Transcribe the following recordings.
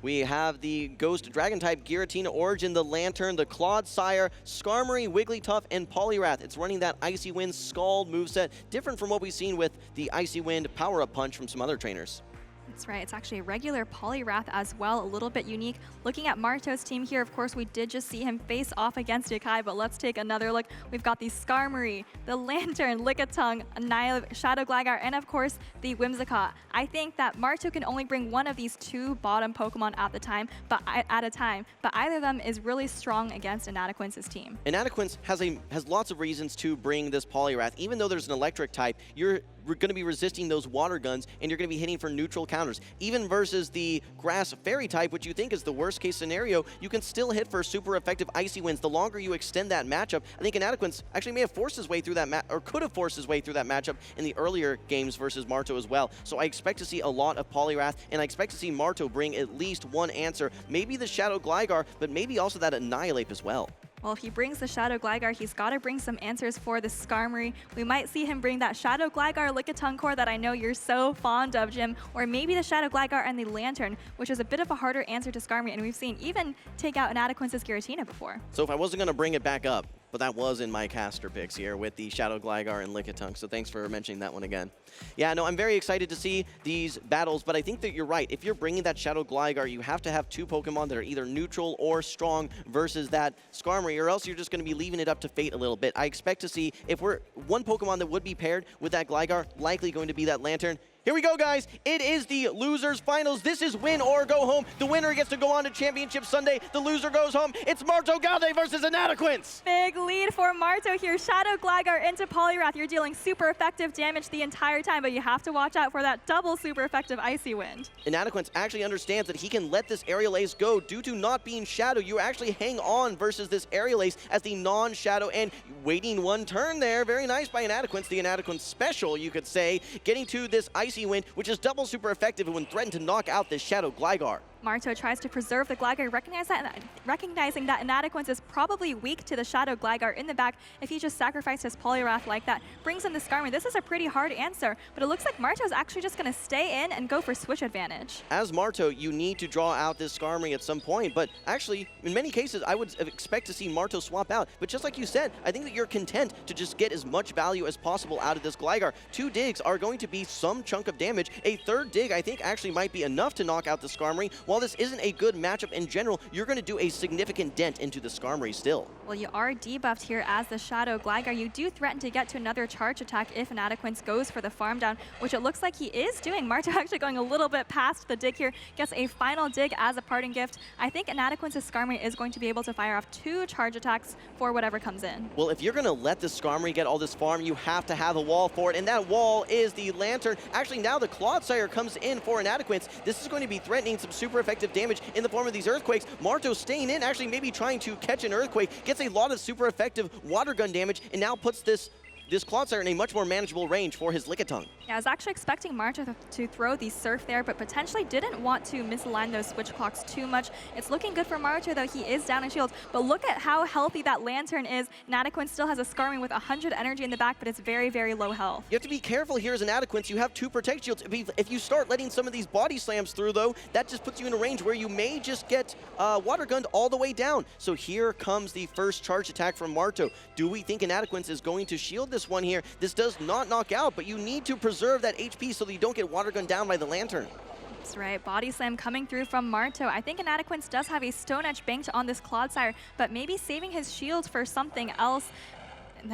We have the Ghost Dragon-type Giratina Origin, the Lantern, the Clodsire, Skarmory, Wigglytuff, and Poliwrath. It's running that Icy Wind Scald moveset, different from what we've seen with the Icy Wind Power-Up Punch from some other trainers. That's right, it's actually a regular Poliwrath as well, a little bit unique. Looking at Marto's team here, of course, we did just see him face off against Yakai, but let's take another look. We've got the Skarmory, the Lantern, Lickitung, Shadow Gligar, and of course, the Whimsicott. I think that Marto can only bring one of these two bottom Pokemon at a time, but either of them is really strong against Inadequance's team. Inadequance has lots of reasons to bring this Poliwrath. Even though there's an electric type, you're going to be resisting those water guns, and you're going to be hitting for neutral counters. Even versus the grass fairy type, which you think is the worst case scenario, you can still hit for super effective icy winds. The longer you extend that matchup, I think Inadequance actually may have forced his way through that or could have forced his way through that matchup in the earlier games versus Marto as well. So I expect to see a lot of Poliwrath, and I expect to see Marto bring at least one answer. Maybe the Shadow Gligar, but maybe also that Annihilate as well. Well, if he brings the Shadow Gligar, he's got to bring some answers for the Skarmory. We might see him bring that Shadow Gligar Lickitung core that I know you're so fond of, Jim, or maybe the Shadow Gligar and the Lantern, which is a bit of a harder answer to Skarmory, and we've seen even take out Inadequance's Giratina before. So if I wasn't going to bring it back up, but that was in my caster picks here with the Shadow Gligar and Lickitung, so thanks for mentioning that one again. Yeah, no, I'm very excited to see these battles, but I think that you're right. If you're bringing that Shadow Gligar, you have to have two Pokemon that are either neutral or strong versus that Skarmory, or else you're just going to be leaving it up to fate a little bit. I expect to see, if we're one Pokemon that would be paired with that Gligar, likely going to be that Lantern. Here we go, guys. It is the losers finals. This is win or go home. The winner gets to go on to Championship Sunday. The loser goes home. It's Martogalde versus Inadequance. Big lead for Marto here. Shadow Gligar into Poliwrath. You're dealing super effective damage the entire time, but you have to watch out for that double super effective Icy Wind. Inadequance actually understands that he can let this Aerial Ace go due to not being Shadow. You actually hang on versus this Aerial Ace as the non-Shadow, and waiting one turn there. Very nice by Inadequance. The Inadequance special, you could say, getting to this Icy Wind, which is double super effective when threatened to knock out this Shadow Gligar. Marto tries to preserve the Gligar, recognizing that Inadequance is probably weak to the Shadow Gligar in the back. If he just sacrificed his Poliwrath like that, brings in the Skarmory. This is a pretty hard answer, but it looks like Marto's actually just going to stay in and go for switch advantage. As Marto, you need to draw out this Skarmory at some point, but actually, in many cases, I would expect to see Marto swap out. But just like you said, I think that you're content to just get as much value as possible out of this Gligar. 2 digs are going to be some chunk of damage. A third dig, I think, actually might be enough to knock out the Skarmory. While this isn't a good matchup in general, you're going to do a significant dent into the Skarmory still. Well, you are debuffed here as the Shadow Gligar. You do threaten to get to another charge attack if Inadequance goes for the farm down, which it looks like he is doing. Marto actually going a little bit past the dig here, gets a final dig as a parting gift. I think Inadequance's Skarmory is going to be able to fire off 2 charge attacks for whatever comes in. Well, if you're going to let the Skarmory get all this farm, you have to have a wall for it, and that wall is the Lantern. Actually, now the Clodsire comes in for Inadequance. This is going to be threatening some super effective damage in the form of these Earthquakes. Marto staying in, actually maybe trying to catch an Earthquake, gets a lot of super effective water gun damage, and now puts this Clodsire in a much more manageable range for his Lickitung. Yeah, I was actually expecting Marto to throw the Surf there, but potentially didn't want to misalign those switch clocks too much. It's looking good for Marto, though. He is down in shields, but look at how healthy that Lantern is. Inadequance still has a Skarmory with 100 energy in the back, but it's very, very low health. You have to be careful here as Inadequance. You have 2 Protect Shields. If you start letting some of these body slams through, though, that just puts you in a range where you may just get water gunned all the way down. So here comes the first charge attack from Marto. Do we think Inadequance is going to shield this one here? This does not knock out, but you need to preserve that HP so that you don't get water gunned down by the Lantern. That's right, Body Slam coming through from Marto. I think Inadequance does have a Stone Edge banked on this Clodsire, but maybe saving his shield for something else.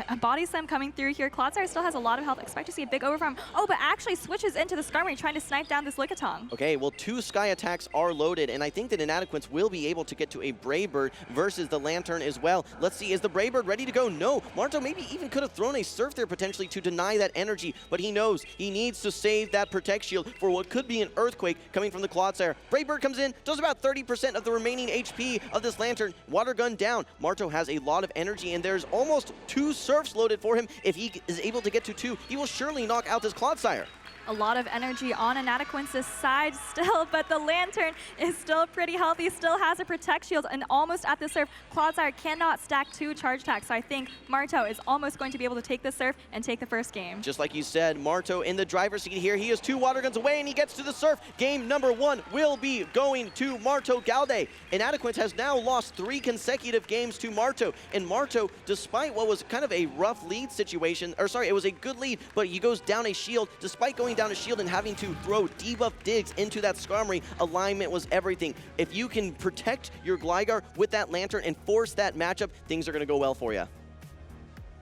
A Body Slam coming through here. Clodsire still has a lot of health. Expect to see a big overfarm. Oh, but actually switches into the Skarmory, trying to snipe down this Lickitung. Okay, well, 2 Sky attacks are loaded, and I think that Inadequance will be able to get to a Brave Bird versus the Lantern as well. Let's see, is the Brave Bird ready to go? No. Marto maybe even could have thrown a Surf there potentially to deny that energy, but he knows he needs to save that Protect Shield for what could be an Earthquake coming from the Clodsire. Brave Bird comes in, does about 30% of the remaining HP of this Lantern. Water gun down. Marto has a lot of energy, and there's almost 2 Surfs loaded for him. If he is able to get to 2, he will surely knock out this Clodsire. A lot of energy on Inadequance's side still, but the Lantern is still pretty healthy, still has a Protect Shield, and almost at the surf, Clodsire cannot stack 2 charge attacks. So I think Marto is almost going to be able to take the surf and take the first game. Just like you said, Marto in the driver's seat here. He is 2 water guns away, and he gets to the surf. Game number 1 will be going to Martogalde. Inadequance has now lost 3 consecutive games to Marto, and Marto, despite what was kind of a rough lead situation, or sorry, it was a good lead, but he goes down a shield. Despite going down a shield and having to throw debuff digs into that Skarmory, alignment was everything. If you can protect your Gligar with that Lantern and force that matchup, things are going to go well for you.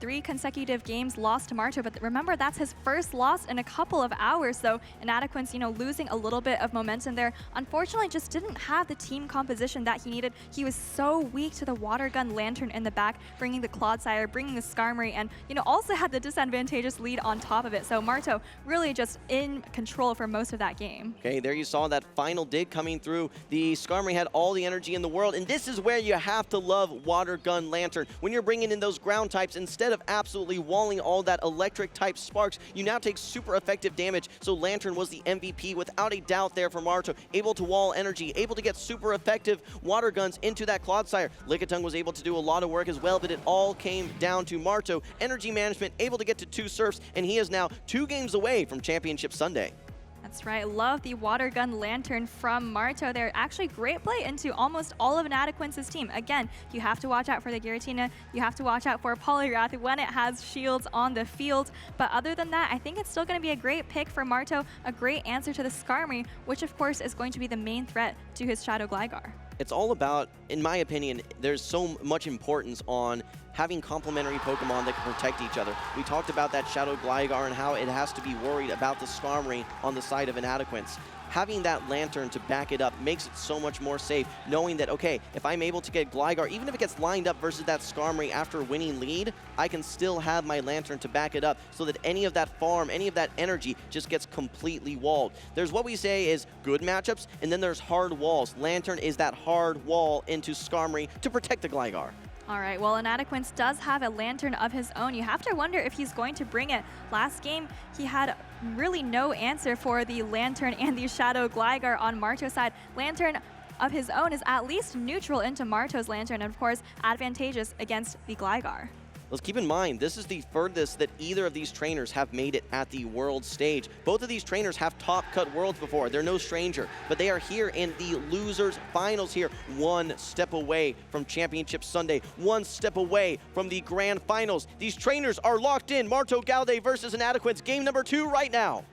3 consecutive games lost to Marto, but remember, that's his first loss in a couple of hours, so Inadequance, losing a little bit of momentum there. Unfortunately, just didn't have the team composition that he needed. He was so weak to the Water Gun Lantern in the back, bringing the Clodsire, bringing the Skarmory, and, also had the disadvantageous lead on top of it. So Marto really just in control for most of that game. Okay, there you saw that final dig coming through. The Skarmory had all the energy in the world, and this is where you have to love Water Gun Lantern. When you're bringing in those ground types, instead of absolutely walling all that electric type sparks, you now take super effective damage. So Lantern was the MVP without a doubt there for Marto, able to wall energy, able to get super effective water guns into that Clodsire. Lickitung was able to do a lot of work as well, but it all came down to Marto. Energy management, able to get to 2 surfs, and he is now 2 games away from Championship Sunday. That's right. Love the Water Gun Lantern from Marto there. Actually, great play into almost all of Inadequance's team. Again, you have to watch out for the Giratina. You have to watch out for Poliwrath when it has shields on the field. But other than that, I think it's still going to be a great pick for Marto, a great answer to the Skarmory, which of course is going to be the main threat to his Shadow Gligar. It's all about, in my opinion, there's so much importance on having complementary Pokemon that can protect each other. We talked about that Shadow Gligar and how it has to be worried about the Skarmory on the side of Inadequance. Having that Lantern to back it up makes it so much more safe, knowing that, okay, if I'm able to get Gligar, even if it gets lined up versus that Skarmory after winning lead, I can still have my Lantern to back it up so that any of that farm, any of that energy just gets completely walled. There's what we say is good matchups, and then there's hard walls. Lantern is that hard wall into Skarmory to protect the Gligar. All right, well, Inadequance does have a Lantern of his own. You have to wonder if he's going to bring it. Last game, he had really no answer for the Lantern and the Shadow Gligar on Marto's side. Lantern of his own is at least neutral into Marto's Lantern, and of course, advantageous against the Gligar. Let's keep in mind, this is the furthest that either of these trainers have made it at the world stage. Both of these trainers have top cut worlds before. They're no stranger, but they are here in the losers finals here, 1 step away from Championship Sunday, 1 step away from the grand finals. These trainers are locked in. Martogalde versus Inadequance, game number 2 right now.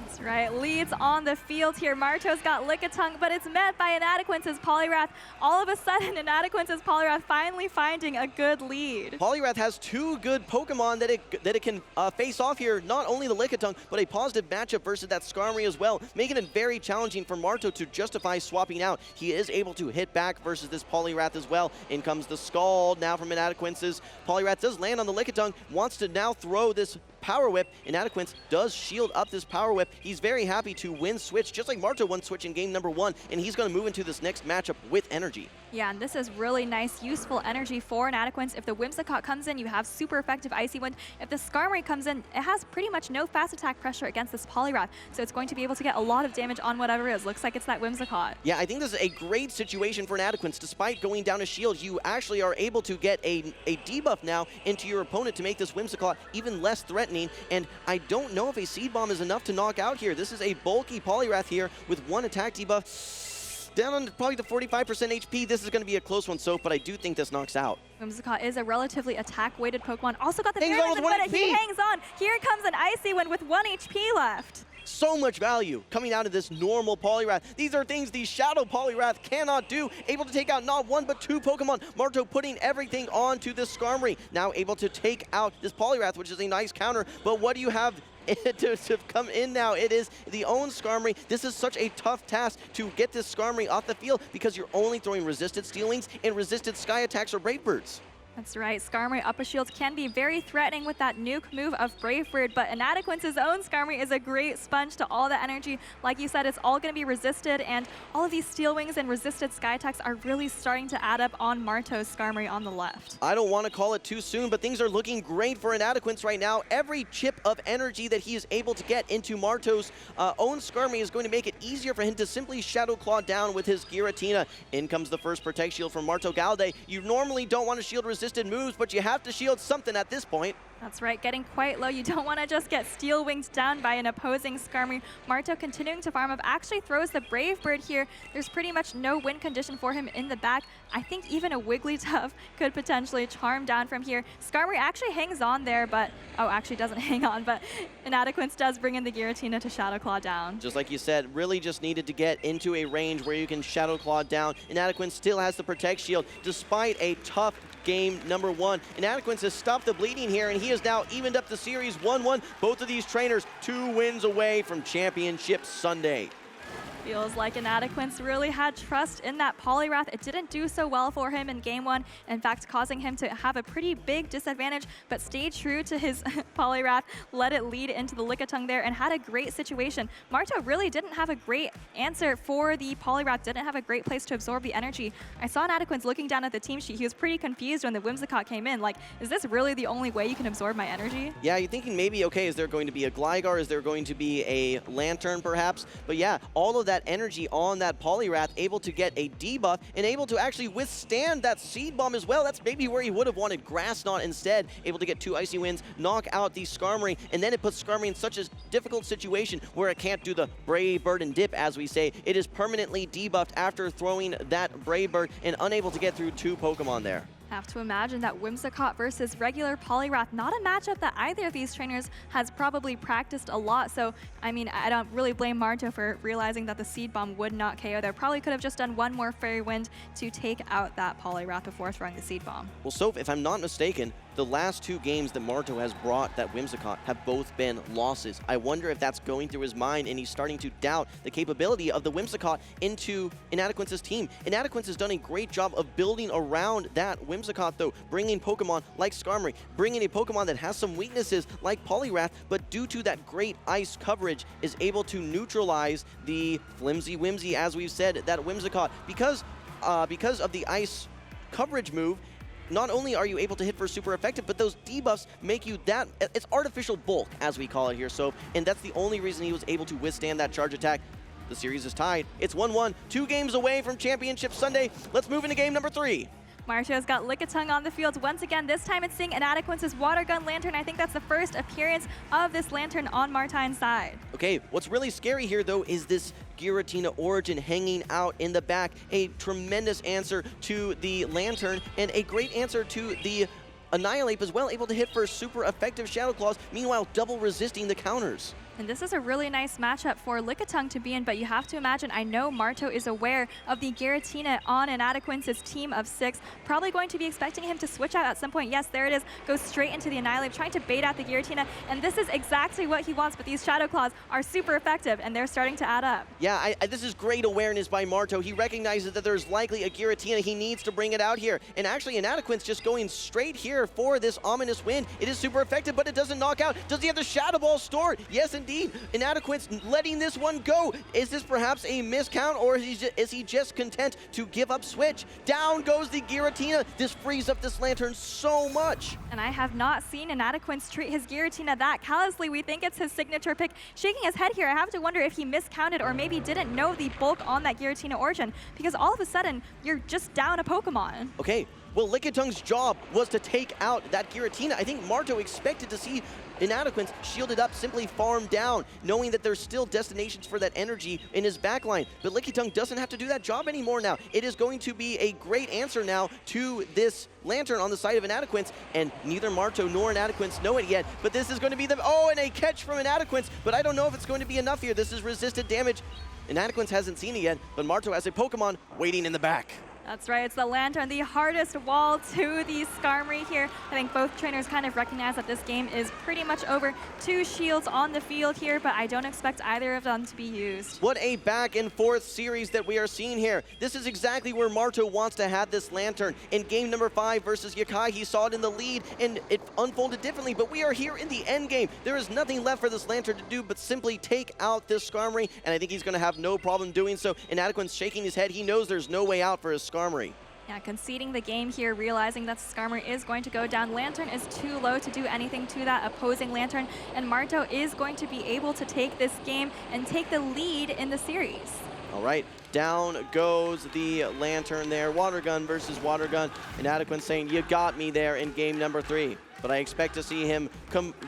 That's right, leads on the field here. Marto's got Lickitung, but it's met by Inadequance's Poliwrath. All of a sudden, Inadequance's Poliwrath finally finding a good lead. Poliwrath has 2 good Pokemon that it can face off here. Not only the Lickitung, but a positive matchup versus that Skarmory as well, making it very challenging for Marto to justify swapping out. He is able to hit back versus this Poliwrath as well. In comes the Scald now from Inadequance's. Poliwrath does land on the Lickitung, wants to now throw this Power Whip. Inadequance does shield up this Power Whip. He's very happy to win Switch, just like Marto won Switch in game number 1, and he's going to move into this next matchup with energy. Yeah, and this is really nice, useful energy for Inadequance. If the Whimsicott comes in, you have super effective Icy Wind. If the Skarmory comes in, it has pretty much no fast attack pressure against this Poliwrath, so it's going to be able to get a lot of damage on whatever it is. Looks like it's that Whimsicott. Yeah, I think this is a great situation for Inadequance. Despite going down a shield, you actually are able to get a debuff now into your opponent to make this Whimsicott even less threatening, and I don't know if a Seed Bomb is enough to knock out here. This is a bulky Poliwrath here with 1 attack debuff. Down on probably the 45% HP. This is going to be a close one, Soph, but I do think this knocks out. Whimsicott is a relatively attack-weighted Pokemon. Also got the Hangs on with 1 HP. He hangs on. Here comes an Icy Wind with 1 HP left. So much value coming out of this normal Poliwrath. These are things the Shadow Poliwrath cannot do. Able to take out not 1, but 2 Pokemon. Marto putting everything onto this Skarmory. Now able to take out this Poliwrath, which is a nice counter. But what do you have to come in now? It is the own Skarmory. This is such a tough task to get this Skarmory off the field because you're only throwing resisted Steel Wings and resisted Sky Attacks or Brave Birds. That's right, Skarmory up a shield can be very threatening with that nuke move of Brave Bird, but Inadequance's own Skarmory is a great sponge to all the energy. Like you said, it's all going to be resisted, and all of these Steel Wings and resisted Sky Attacks are really starting to add up on Marto's Skarmory on the left. I don't want to call it too soon, but things are looking great for Inadequance right now. Every chip of energy that he is able to get into Marto's own Skarmory is going to make it easier for him to simply Shadow Claw down with his Giratina. In comes the first Protect Shield from Martogalde. You normally don't want to shield resisted moves, but you have to shield something at this point. That's right, getting quite low. You don't want to just get Steel Winged down by an opposing Skarmory. Marto continuing to farm up, actually throws the Brave Bird here. There's pretty much no win condition for him in the back. I think even a Wigglytuff could potentially charm down from here. Skarmory actually hangs on there, but, oh, actually doesn't hang on, but Inadequance does bring in the Giratina to Shadow Claw down. Just like you said, really just needed to get into a range where you can Shadow Claw down. Inadequance still has the Protect Shield, despite a tough game number 1. Inadequance has stopped the bleeding here, and he has now evened up the series 1-1. Both of these trainers 2 wins away from Championship Sunday. Feels like Inadequance really had trust in that Poliwrath. It didn't do so well for him in game 1, in fact causing him to have a pretty big disadvantage, but stayed true to his Poliwrath, let it lead into the Lickitung there, and had a great situation. Marto really didn't have a great answer for the Poliwrath, didn't have a great place to absorb the energy. I saw Inadequance looking down at the team sheet. He was pretty confused when the Whimsicott came in. Like, is this really the only way you can absorb my energy? Yeah, you're thinking maybe, okay, is there going to be a Gligar? Is there going to be a Lantern perhaps? But yeah, all of that energy on that Poliwrath, able to get a debuff and able to actually withstand that Seed Bomb as well. That's maybe where he would have wanted Grass Knot instead, able to get 2 Icy Winds, knock out the Skarmory, and then it puts Skarmory in such a difficult situation where it can't do the Brave Bird and dip, as we say. It is permanently debuffed after throwing that Brave Bird and unable to get through 2 Pokemon there. Have to imagine that Whimsicott versus regular Poliwrath, not a matchup that either of these trainers has probably practiced a lot. So, I mean, I don't really blame Marto for realizing that the Seed Bomb would not KO there. Probably could have just done one more Fairy Wind to take out that Poliwrath before throwing the Seed Bomb. Well, Soph, if I'm not mistaken, the last 2 games that Marto has brought that Whimsicott have both been losses. I wonder if that's going through his mind and he's starting to doubt the capability of the Whimsicott into Inadequance's team. Inadequance has done a great job of building around that Whimsicott, though, bringing Pokemon like Skarmory, bringing a Pokemon that has some weaknesses like Poliwrath, but due to that great ice coverage is able to neutralize the flimsy whimsy, as we've said, that Whimsicott. Because of the ice coverage move, not only are you able to hit for super effective, but those debuffs make you that, it's artificial bulk, as we call it here, so, and that's the only reason he was able to withstand that charge attack. The series is tied. It's 1-1, 2 games away from Championship Sunday. Let's move into game number 3. Marto's got Lickitung on the field once again. This time it's seeing Inadequance's Water Gun Lantern. I think that's the first appearance of this Lantern on Martine's side. Okay, what's really scary here, though, is this Giratina Origin hanging out in the back. A tremendous answer to the Lantern and a great answer to the Annihilate as well, able to hit for super effective Shadow Claws, meanwhile double resisting the counters. And this is a really nice matchup for Lickitung to be in, but you have to imagine, I know Marto is aware of the Giratina on Inadequance's team of 6, probably going to be expecting him to switch out at some point. Yes, there it is, goes straight into the Annihilate, trying to bait out the Giratina, and this is exactly what he wants, but these Shadow Claws are super effective, and they're starting to add up. Yeah, this is great awareness by Marto. He recognizes that there's likely a Giratina. He needs to bring it out here, and actually Inadequance just going straight here for this ominous win. It is super effective, but it doesn't knock out. Does he have the Shadow Ball stored? Yes, indeed. Inadequance letting this one go. Is this perhaps a miscount, or is he just content to give up switch? Down goes the Giratina. This frees up this Lantern so much. And I have not seen Inadequance treat his Giratina that callously. We think it's his signature pick. Shaking his head here, I have to wonder if he miscounted or maybe didn't know the bulk on that Giratina Origin, because all of a sudden, you're just down a Pokemon. Okay, well, Lickitung's job was to take out that Giratina. I think Marto expected to see Inadequance shielded up, simply farm down, knowing that there's still destinations for that energy in his backline. But Lickitung doesn't have to do that job anymore now. It is going to be a great answer now to this Lantern on the side of Inadequance, and neither Marto nor Inadequance know it yet. But this is going to be the, oh, and a catch from Inadequance, but I don't know if it's going to be enough here. This is resisted damage. Inadequance hasn't seen it yet, but Marto has a Pokemon waiting in the back. That's right, it's the Lantern, the hardest wall to the Skarmory here. I think both trainers kind of recognize that this game is pretty much over. 2 shields on the field here, but I don't expect either of them to be used. What a back and forth series that we are seeing here. This is exactly where Marto wants to have this Lantern. In game number 5 versus Yakai, he saw it in the lead and it unfolded differently, but we are here in the end game. There is nothing left for this Lantern to do but simply take out this Skarmory, and I think he's going to have no problem doing so. Inadequance shaking his head. He knows there's no way out for his Skarmory. Yeah, conceding the game here, realizing that Skarmory is going to go down. Lantern is too low to do anything to that opposing Lantern, and Marto is going to be able to take this game and take the lead in the series. All right, down goes the Lantern there. Water Gun versus Water Gun. Inadequance saying, you got me there in game number 3. But I expect to see him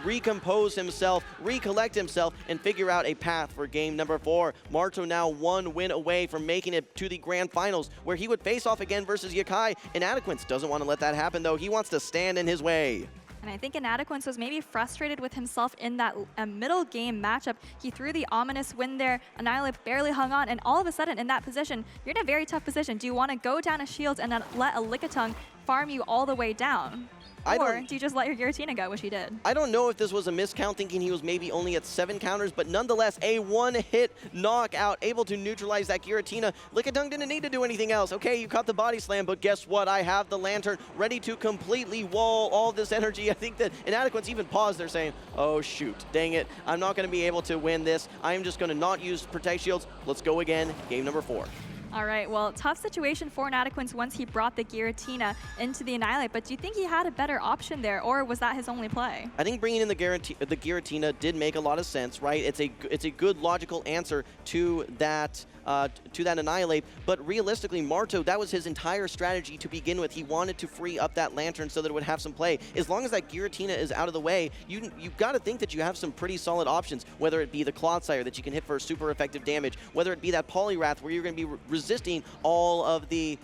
recompose himself, recollect himself, and figure out a path for game number 4. Marto now 1 win away from making it to the grand finals, where he would face off again versus Yakai. Inadequance doesn't want to let that happen, though. He wants to stand in his way. And I think Inadequance was maybe frustrated with himself in that middle game matchup. He threw the ominous win there. Annihilate barely hung on, and all of a sudden in that position, you're in a very tough position. Do you want to go down a shield and then let a Lickitung farm you all the way down? Or do you just let your Giratina go, which he did? I don't know if this was a miscount, thinking he was maybe only at 7 counters, but nonetheless, a 1-hit knockout, able to neutralize that Giratina. Lickitung didn't need to do anything else. Okay, you caught the body slam, but guess what? I have the Lantern ready to completely wall all this energy. I think that Inadequance even paused there saying, oh shoot, dang it, I'm not going to be able to win this. I am just going to not use Protect Shields. Let's go again, game number 4. All right, well, tough situation for Inadequance once he brought the Giratina into the Annihilate, but do you think he had a better option there, or was that his only play? I think bringing in the Giratina did make a lot of sense, right? It's a good logical answer to that Annihilate, but realistically, Marto, that was his entire strategy to begin with. He wanted to free up that Lantern so that it would have some play. As long as that Giratina is out of the way, you've got to think that you have some pretty solid options, whether it be the Clodsire that you can hit for super effective damage, whether it be that Poliwrath where you're going to be resisting all of the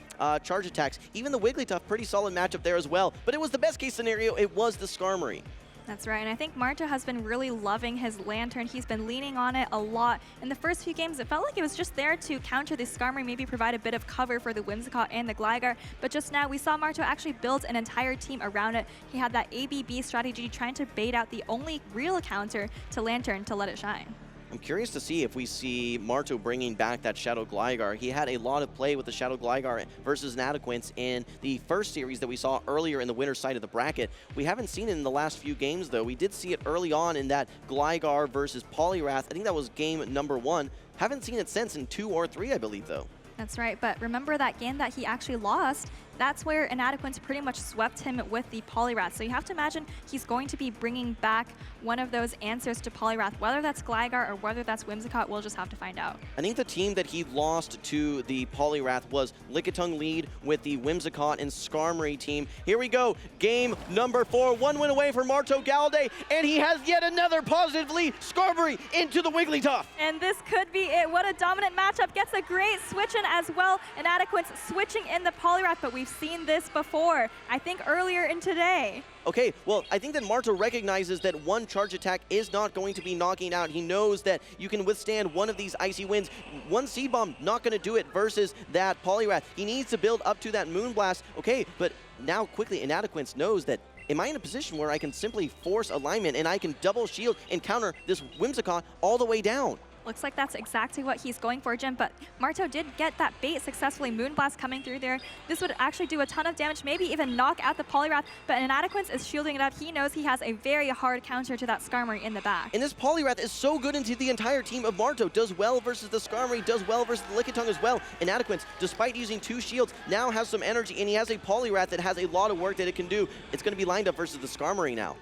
charge attacks. Even the Wigglytuff, pretty solid matchup there as well. But it was the best case scenario. It was the Skarmory. That's right, and I think Marto has been really loving his Lantern. He's been leaning on it a lot. In the first few games, it felt like it was just there to counter the Skarmory, maybe provide a bit of cover for the Whimsicott and the Gligar. But just now, we saw Marto actually build an entire team around it. He had that ABB strategy, trying to bait out the only real counter to Lantern to let it shine. I'm curious to see if we see Marto bringing back that Shadow Gligar. He had a lot of play with the Shadow Gligar versus Inadequance in the first series that we saw earlier in the winner's side of the bracket. We haven't seen it in the last few games, though. We did see it early on in that Gligar versus Poliwrath. I think that was game number 1. Haven't seen it since in 2 or 3, I believe, though. That's right, but remember that game that he actually lost? That's where Inadequance pretty much swept him with the Poliwrath. So you have to imagine he's going to be bringing back one of those answers to Poliwrath. Whether that's Gligar or whether that's Whimsicott, we'll just have to find out. I think the team that he lost to the Poliwrath was Lickitung lead with the Whimsicott and Skarmory team. Here we go, game number 4. 1 win away for Martogalde, and he has yet another positive lead. Skarmory into the Wigglytuff. And this could be it. What a dominant matchup. Gets a great switch in as well. Inadequance switching in the Poliwrath, but we've seen this before, I think earlier in today. Okay, well, I think that Marto recognizes that one charge attack is not going to be knocking out. He knows that you can withstand one of these icy winds. One Seed Bomb not going to do it versus that Poliwrath. He needs to build up to that Moonblast. Okay, but now quickly Inadequance knows that, am I in a position where I can simply force alignment and I can double shield and counter this Whimsicott all the way down? Looks like that's exactly what he's going for, Jim, but Marto did get that bait successfully. Moonblast coming through there. This would actually do a ton of damage, maybe even knock out the Poliwrath, but Inadequance is shielding it up. He knows he has a very hard counter to that Skarmory in the back. And this Poliwrath is so good into the entire team of Marto. Does well versus the Skarmory, does well versus the Lickitung as well. Inadequance, despite using 2 shields, now has some energy, and he has a Poliwrath that has a lot of work that it can do. It's going to be lined up versus the Skarmory now.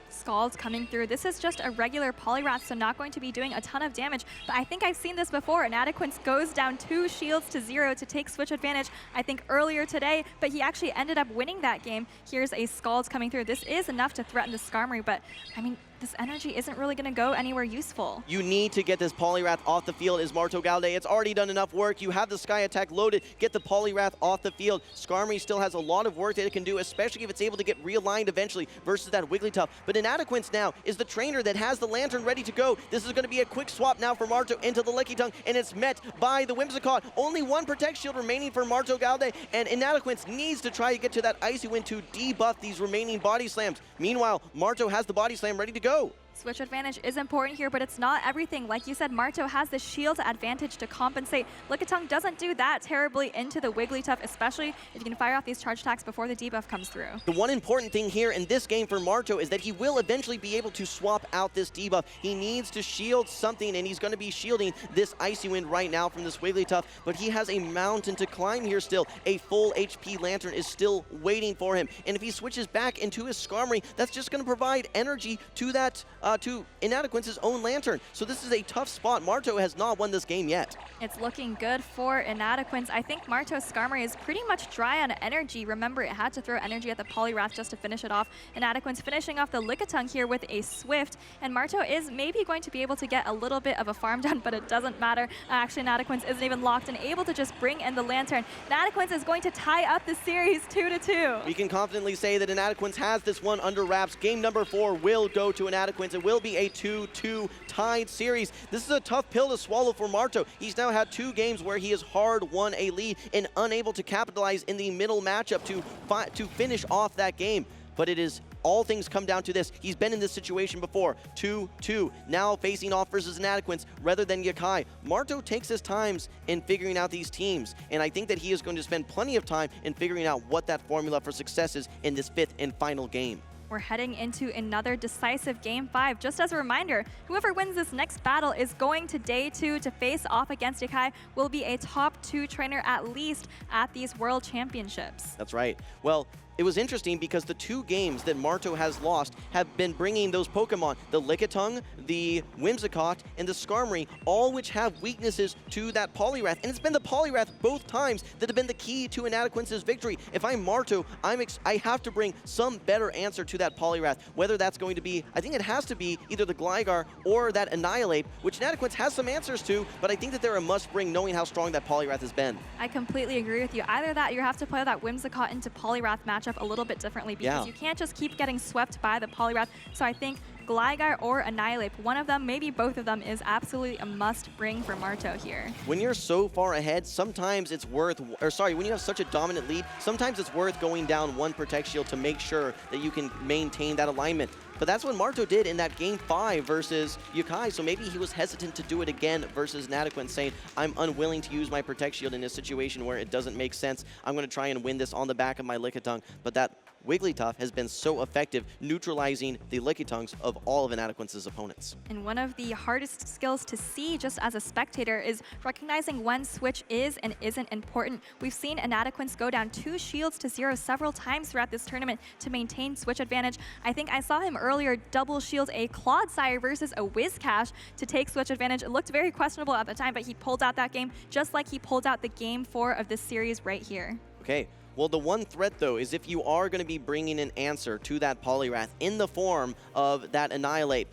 Scalds coming through. This is just a regular Poliwrath, so not going to be doing a ton of damage, but I think I've seen this before. Inadequance goes down 2 shields to 0 to take switch advantage, I think earlier today, but he actually ended up winning that game. Here's a Scalds coming through. This is enough to threaten the Skarmory, but I mean, this energy isn't really going to go anywhere useful. You need to get this Poliwrath off the field is Martogalde. It's already done enough work. You have the Sky Attack loaded. Get the Poliwrath off the field. Skarmory still has a lot of work that it can do, especially if it's able to get realigned eventually versus that Wigglytuff. But Inadequance now is the trainer that has the Lantern ready to go. This is going to be a quick swap now for Marto into the Lickitung, and it's met by the Whimsicott. Only one Protect Shield remaining for Martogalde, and Inadequance needs to try to get to that Icy Wind to debuff these remaining Body Slams. Meanwhile, Marto has the Body Slam ready to go. Switch advantage is important here, but it's not everything. Like you said, Marto has the shield advantage to compensate. Lickitung doesn't do that terribly into the Wigglytuff, especially if you can fire off these charge attacks before the debuff comes through. The one important thing here in this game for Marto is that he will eventually be able to swap out this debuff. He needs to shield something, and he's going to be shielding this Icy Wind right now from this Wigglytuff, but he has a mountain to climb here still. A full HP Lantern is still waiting for him, and if he switches back into his Skarmory, that's just going to provide energy to that to Inadequance's own Lantern. So this is a tough spot. Marto has not won this game yet. It's looking good for Inadequance. I think Marto's Skarmory is pretty much dry on energy. Remember, it had to throw energy at the Poliwrath just to finish it off. Inadequance finishing off the Lickitung here with a Swift, and Marto is maybe going to be able to get a little bit of a farm done, but it doesn't matter. Actually, Inadequance isn't even locked and able to just bring in the Lantern. Inadequance is going to tie up the series 2-2. We can confidently say that Inadequance has this one under wraps. Game number 4 will go to Inadequance. It will be a 2-2 tied series. This is a tough pill to swallow for Marto. He's now had 2 games where he has hard won a lead and unable to capitalize in the middle matchup to finish off that game. But it is all things come down to this. He's been in this situation before. 2-2. Now facing off versus Inadequance rather than Yakai. Marto takes his times in figuring out these teams, and I think that he is going to spend plenty of time in figuring out what that formula for success is in this 5th and final game. We're heading into another decisive Game 5. Just as a reminder, whoever wins this next battle is going to Day 2 to face off against Yakai, will be a top 2 trainer at least at these World Championships. That's right. Well, it was interesting because the 2 games that Marto has lost have been bringing those Pokemon, the Lickitung, the Whimsicott, and the Skarmory, all which have weaknesses to that Poliwrath. And it's been the Poliwrath both times that have been the key to Inadequance's victory. If I'm Marto, I have to bring some better answer to that Poliwrath, whether that's going to be, I think it has to be either the Gligar or that Annihilate, which Inadequance has some answers to, but I think that they're a must-bring knowing how strong that Poliwrath has been. I completely agree with you. Either that, you have to play that Whimsicott into Poliwrath matchup a little bit differently, because you can't just keep getting swept by the Poliwrath. So I think Gligar or Annihilate, one of them, maybe both of them, is absolutely a must-bring for Marto here. When you're so far ahead, sometimes it's worth, when you have such a dominant lead, sometimes it's worth going down one Protect Shield to make sure that you can maintain that alignment. But that's what Marto did in that Game 5 versus Yakai, so maybe he was hesitant to do it again versus Inadequance, saying, I'm unwilling to use my Protect Shield in a situation where it doesn't make sense. I'm going to try and win this on the back of my Lickitung. But that Wigglytuff has been so effective neutralizing the Lickitungs of all of Inadequance's opponents. And one of the hardest skills to see just as a spectator is recognizing when switch is and isn't important. We've seen Inadequance go down 2 shields to 0 several times throughout this tournament to maintain switch advantage. I think I saw him earlier double shield a Clodsire versus a Whiscash to take switch advantage. It looked very questionable at the time, but he pulled out that game just like he pulled out the Game 4 of this series right here. Okay. Well, the one threat, though, is if you are going to be bringing an answer to that Poliwrath in the form of that Annihilate,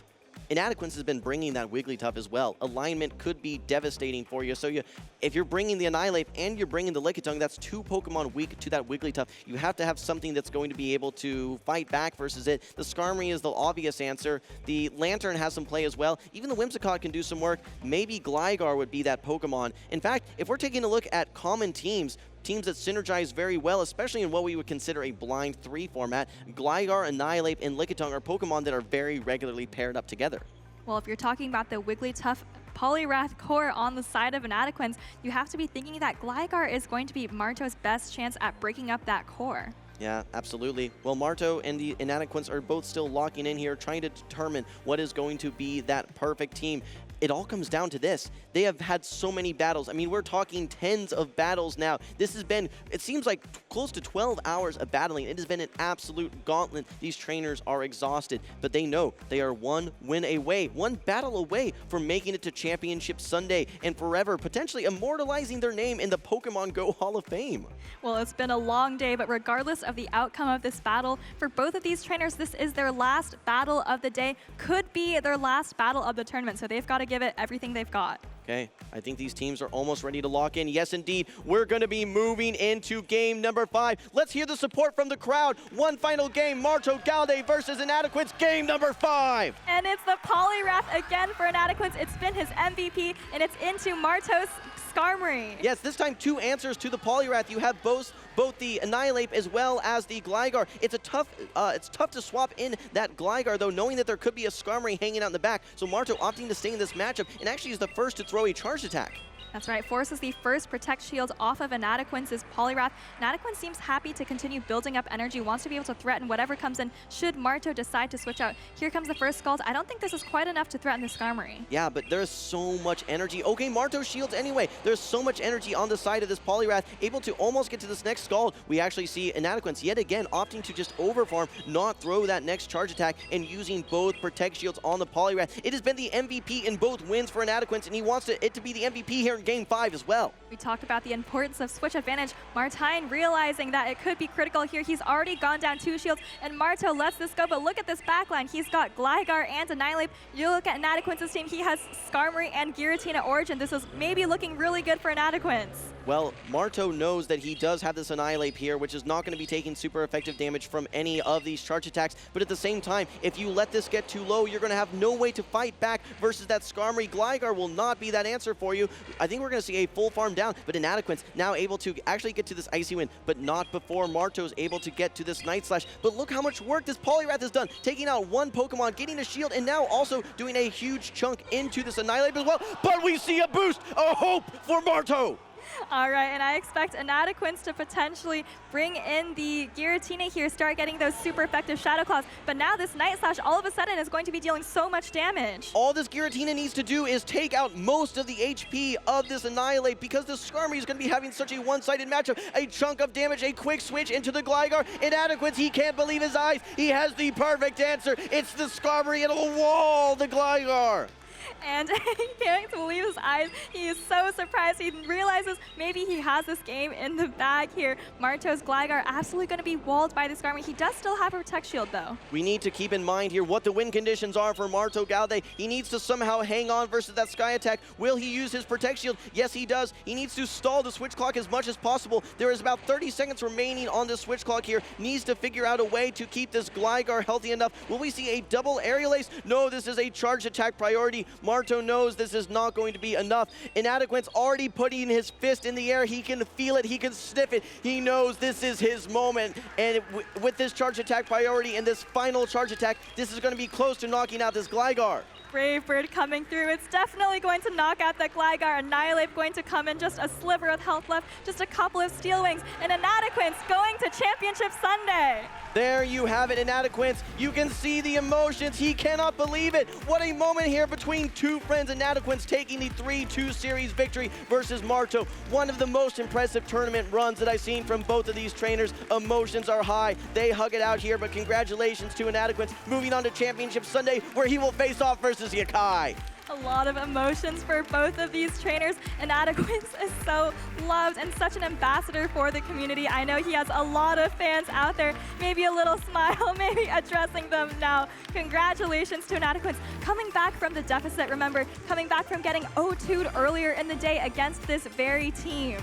Inadequance has been bringing that Wigglytuff as well. Alignment could be devastating for you. So if you're bringing the Annihilate and you're bringing the Lickitung, that's 2 Pokemon weak to that Wigglytuff. You have to have something that's going to be able to fight back versus it. The Skarmory is the obvious answer. The Lantern has some play as well. Even the Whimsicott can do some work. Maybe Gligar would be that Pokemon. In fact, if we're taking a look at common teams that synergize very well, especially in what we would consider a blind 3 format, Gligar, Annihilate, and Lickitung are Pokemon that are very regularly paired up together. Well, if you're talking about the Wigglytuff Poliwrath core on the side of Inadequance, you have to be thinking that Gligar is going to be Marto's best chance at breaking up that core. Yeah, absolutely. Well, Marto and the Inadequance are both still locking in here, trying to determine what is going to be that perfect team. It all comes down to this. They have had so many battles. I mean, we're talking tens of battles now. This has been, it seems like close to 12 hours of battling. It has been an absolute gauntlet. These trainers are exhausted, but they know they are one win away, one battle away from making it to Championship Sunday and forever, potentially immortalizing their name in the Pokemon Go Hall of Fame. Well, it's been a long day, but regardless of the outcome of this battle. For both of these trainers, this is their last battle of the day, could be their last battle of the tournament, so they've got to give it everything they've got. Okay, I think these teams are almost ready to lock in. Yes, indeed, we're going to be moving into game number 5. Let's hear the support from the crowd. One final game, Martogalde versus Inadequance, game number 5. And it's the Polyrath again for Inadequance. It's been his MVP, and it's into Martos Skarmory. Yes, this time 2 answers to the Polyrath. You have both the Annihilate as well as the Gligar. It's tough to swap in that Gligar, though, knowing that there could be a Skarmory hanging out in the back. So Marto opting to stay in this matchup, and actually is the first to throw a charge attack. That's right, forces the first Protect Shield off of Inadequance's Polyrath. Inadequance seems happy to continue building up energy, wants to be able to threaten whatever comes in should Marto decide to switch out. Here comes the first Scald. I don't think this is quite enough to threaten the Skarmory. Yeah, but there's so much energy. Okay, Marto shields anyway. There's so much energy on the side of this Polyrath, able to almost get to this next Scald. We actually see Inadequance yet again opting to just overfarm, not throw that next charge attack, and using both Protect Shields on the Polyrath. It has been the MVP in both wins for Inadequance, and he wants it to be the MVP here in Game 5 as well. We talked about the importance of switch advantage. Martine realizing that it could be critical here. He's already gone down 2 shields, and Marto lets this go, but look at this backline. He's got Gligar and Annihilate. You look at Inadequance's team, he has Skarmory and Giratina Origin. This is maybe looking really good for Inadequance. Well, Marto knows that he does have this Annihilate here, which is not going to be taking super effective damage from any of these charge attacks. But at the same time, if you let this get too low, you're going to have no way to fight back versus that Skarmory. Gligar will not be that answer for you. I think we're going to see a full farm down, but Inadequance now able to actually get to this Icy Wind, but not before Marto's able to get to this Night Slash. But look how much work this Polyrath has done, taking out 1 Pokemon, getting a shield, and now also doing a huge chunk into this Annihilate as well. But we see a boost, a hope for Marto. All right, and I expect Inadequance to potentially bring in the Giratina here, start getting those super effective Shadow Claws. But now this Night Slash all of a sudden is going to be dealing so much damage. All this Giratina needs to do is take out most of the HP of this Annihilate, because the Skarmory is going to be having such a one-sided matchup. A chunk of damage, a quick switch into the Gligar. Inadequance, he can't believe his eyes. He has the perfect answer. It's the Skarmory into the wall, the Gligar. And he can't believe his eyes. He is so surprised. He realizes maybe he has this game in the bag here. Marto's Gligar absolutely going to be walled by the Skarmory. He does still have a Protect Shield, though. We need to keep in mind here what the win conditions are for Martogalde. He needs to somehow hang on versus that Sky Attack. Will he use his Protect Shield? Yes, he does. He needs to stall the Switch Clock as much as possible. There is about 30 seconds remaining on the Switch Clock here. Needs to figure out a way to keep this Gligar healthy enough. Will we see a double Aerial Ace? No, this is a charge attack priority. Marto knows this is not going to be enough. Inadequance already putting his fist in the air. He can feel it. He can sniff it. He knows this is his moment. And with this charge attack priority and this final charge attack, this is going to be close to knocking out this Gligar. Brave Bird coming through. It's definitely going to knock out the Gligar. Annihilate going to come in, just a sliver of health left, just a couple of Steel Wings, and Inadequance going to Championship Sunday. There you have it, Inadequance. You can see the emotions. He cannot believe it. What a moment here between 2 friends. Inadequance taking the 3-2 series victory versus Marto. One of the most impressive tournament runs that I've seen from both of these trainers. Emotions are high. They hug it out here, but congratulations to Inadequance. Moving on to Championship Sunday, where he will face off versus Yakai. A lot of emotions for both of these trainers. Inadequance is so loved and such an ambassador for the community. I know he has a lot of fans out there. Maybe a little smile, maybe addressing them now. Congratulations to Inadequance. Coming back from the deficit, remember, coming back from getting 0-2'd earlier in the day against this very team.